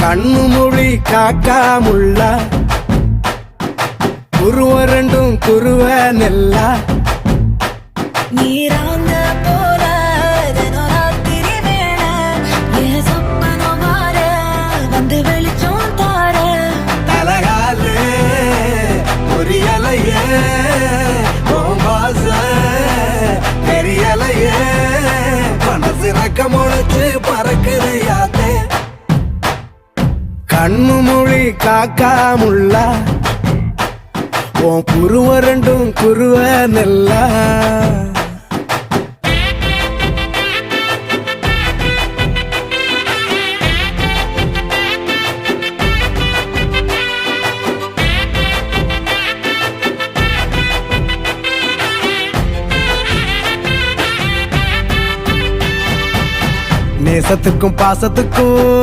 கண்ணு மொழி காக்காமுள்ள குருவ ரெண்டும் குருவ நெல்லா நீராங்க போல ராத்திரி வேண என் சொப்பனம் மாற வந்து வெளிச்சம் தார தலகாலே பொரியலையே வாச பெரியலையே மனசு ரக்க முளைச்சு பறக்குது யாத்தே கண்ணு மொழி காக்காமுள்ள உன் குருவ ரெண்டும் குருவ நெல்லா நேசத்துக்கும் பாசத்துக்கும்